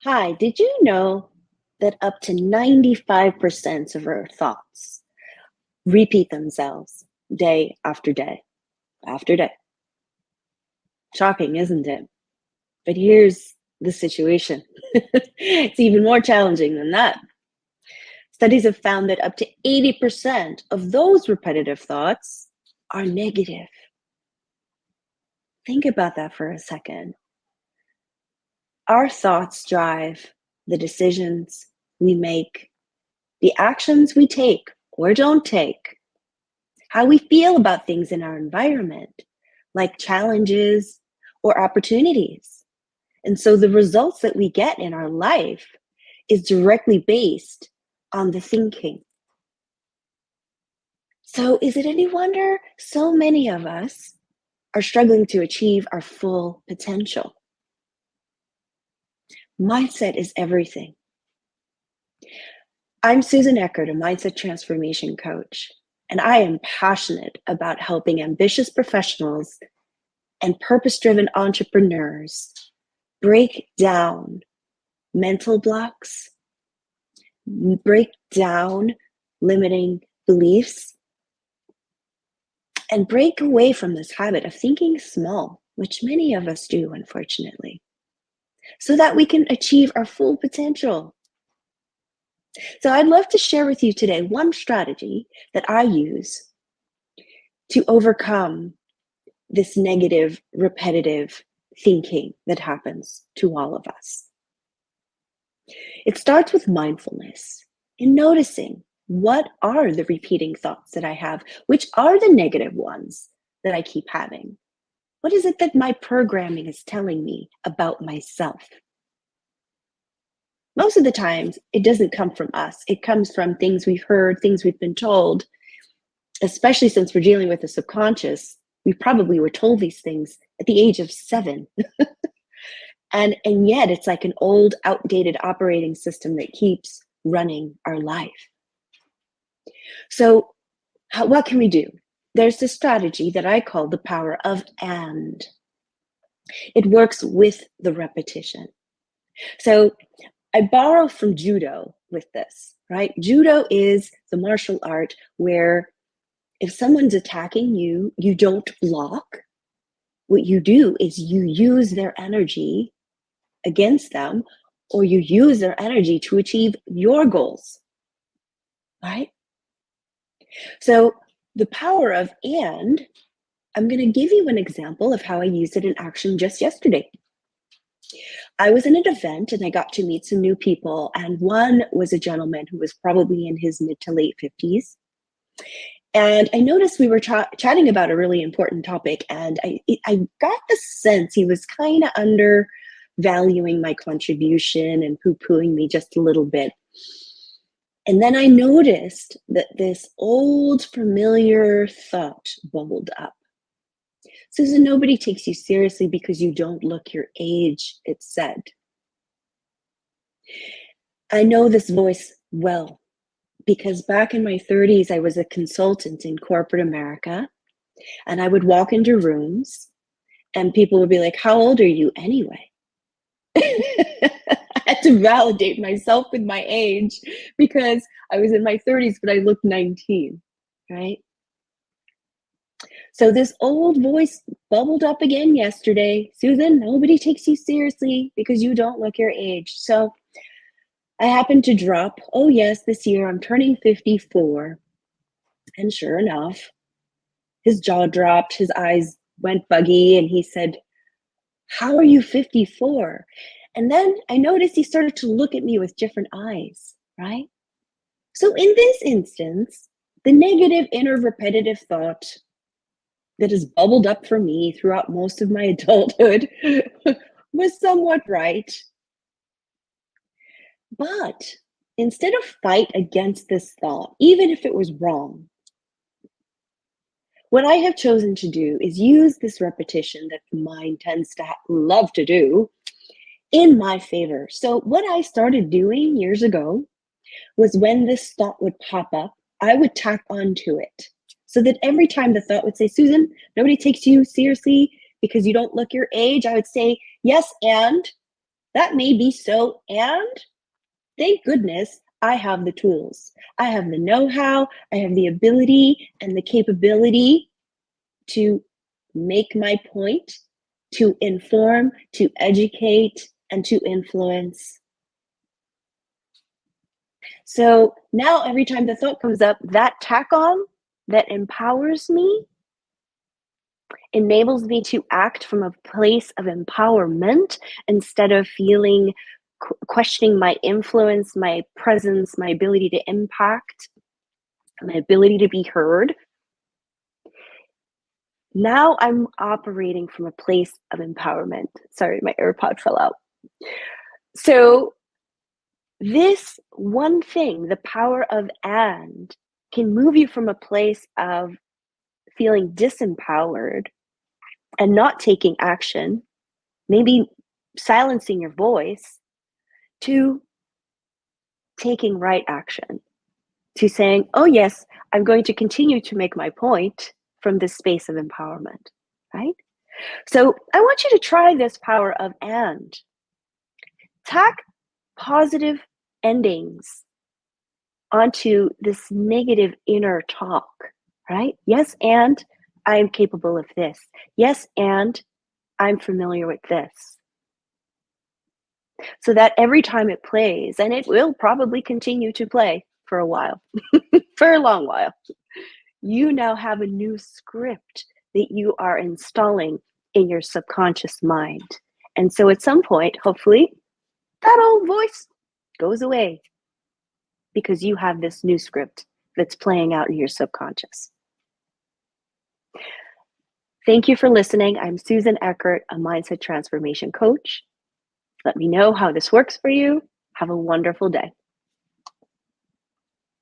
Hi, did you know that up to 95% of our thoughts repeat themselves day after day after day? Shocking, isn't it? But here's the situation. It's even more challenging than that. Studies have found that up to 80% of those repetitive thoughts are negative. Think about that for a second. Our thoughts drive the decisions we make, the actions we take or don't take, how we feel about things in our environment, like challenges or opportunities. And so the results that we get in our life is directly based on the thinking. So is it any wonder so many of us are struggling to achieve our full potential? Mindset is everything. I'm Susan Eckert, a mindset transformation coach, and I am passionate about helping ambitious professionals and purpose-driven entrepreneurs break down mental blocks, break down limiting beliefs, and break away from this habit of thinking small, which many of us do, unfortunately, so that we can achieve our full potential. So I'd love to share with you today one strategy that I use to overcome this negative, repetitive thinking that happens to all of us. It starts with mindfulness and noticing what are the repeating thoughts that I have, which are the negative ones that I keep having. What is it that my programming is telling me about myself? Most of the times, it doesn't come from us. It comes from things we've heard, things we've been told, especially since we're dealing with the subconscious. We probably were told these things at the age of 7. And yet it's like an old, outdated operating system that keeps running our life. So what can we do? There's this strategy that I call the power of and. It works with the repetition. So I borrow from judo with this, right? Judo is the martial art where if someone's attacking you, you don't block. What you do is you use their energy against them, or you use their energy to achieve your goals, right? So the power of and, I'm going to give you an example of how I used it in action just yesterday. I was in an event and I got to meet some new people, and one was a gentleman who was probably in his mid to late 50s. And I noticed we were chatting about a really important topic, and I got the sense he was kind of undervaluing my contribution and poo-pooing me just a little bit. And then I noticed that this old familiar thought bubbled up. Susan, nobody takes you seriously because you don't look your age, it said. I know this voice well because back in my 30s, I was a consultant in corporate America, and I would walk into rooms and people would be like, "How old are you anyway?" I had to validate myself with my age because I was in my 30s, but I looked 19, right? So this old voice bubbled up again yesterday. Susan, nobody takes you seriously because you don't look your age. So I happened to drop, oh yes, this year I'm turning 54. And sure enough, his jaw dropped, his eyes went buggy, and he said, "How are you 54?" And then I noticed he started to look at me with different eyes, right? So in this instance, the negative inner repetitive thought that has bubbled up for me throughout most of my adulthood was somewhat right. But instead of fight against this thought, even if it was wrong, what I have chosen to do is use this repetition that the mind tends to love to do in my favor. So, what I started doing years ago was when this thought would pop up, I would tack onto it so that every time the thought would say, "Susan, nobody takes you seriously because you don't look your age," I would say, "Yes, and That may be so, and thank goodness I have the tools. I have the know-how, I have the ability and the capability to make my point, to inform, to educate, and to influence. So now every time the thought comes up, that tack on that empowers me enables me to act from a place of empowerment instead of feeling questioning my influence, my presence, my ability to impact, my ability to be heard. Now I'm operating from a place of empowerment. Sorry, my AirPod fell out. So, this one thing, the power of and, can move you from a place of feeling disempowered and not taking action, maybe silencing your voice, to taking right action, to saying, oh, yes, I'm going to continue to make my point from this space of empowerment, right? So I want you to try this power of and. Tack positive endings onto this negative inner talk, right? Yes, and I am capable of this. Yes, and I'm familiar with this. So that every time it plays, and it will probably continue to play for a while, for a long while, you now have a new script that you are installing in your subconscious mind. And so at some point, hopefully, that old voice goes away because you have this new script that's playing out in your subconscious. Thank you for listening. I'm Susan Eckert, a mindset transformation coach. Let me know how this works for you. Have a wonderful day.